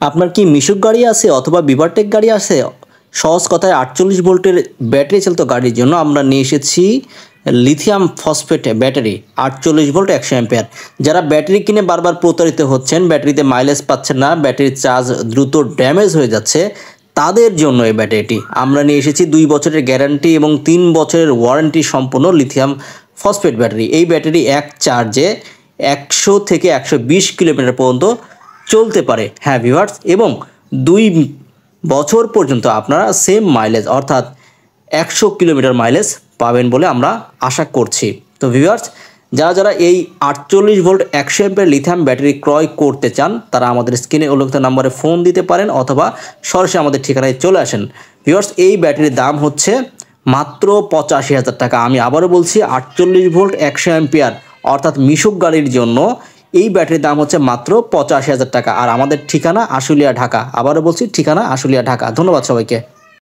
আপনার কি মিশুক গাড়ি আছে অথবা বিভারটেক গাড়ি আছে? সহজ কথায় 48 ভোল্টের ব্যাটারি চালিত গাড়ির জন্য আমরা নিয়ে এসেছি lithium phosphate battery 48 volt 100 ampere. যারা ব্যাটারি কিনে বারবার প্রতারিত হচ্ছেন, ব্যাটারিতে মাইলেজ পাচ্ছেন না, ব্যাটারির চার্জ দ্রুত ড্যামেজ হয়ে যাচ্ছে, তাদের জন্য এই ব্যাটারিটি আমরা নিয়ে এসেছি 2 বছরের গ্যারান্টি এবং 3 বছরের ওয়ারেন্টি সম্পন্ন লিথিয়াম ফসফেট ব্যাটারি। এই ব্যাটারি এক চার্জে 100 থেকে 120 কিলোমিটার পর্যন্ত চলতে পারে। হ্যাঁ ভিউয়ার্স, এবং 2 বছর পর্যন্ত আপনারা সেম মাইলেজ অর্থাৎ 100 কিলোমিটার মাইলেজ পাবেন বলে আমরা আশা করছি। তো ভিউয়ার্স, যারা যারা এই 48 ভোল্ট 100 অ্যাম্পিয়ার লিথিয়াম ব্যাটারি ক্রয় করতে চান তারা আমাদের স্ক্রিনে উল্লেখিত নম্বরে ফোন দিতে পারেন অথবা সরাসরি আমাদের ঠিকানায় চলে আসেন। ভিউয়ার্স, এই ব্যাটারির দাম হচ্ছে মাত্র 85,000 টাকা। আমি আবারও বলছি 48 ভোল্ট 100 অ্যাম্পিয়ার অর্থাৎ মিশুক গাড়ির জন্য এই ব্যাটারির দাম হচ্ছে মাত্র 85,000 টাকা। আর আমাদের ঠিকানা আশুলিয়া, ঢাকা। আবারও বলছি ঠিকানা আশুলিয়া, ঢাকা। ধন্যবাদ সবাইকে।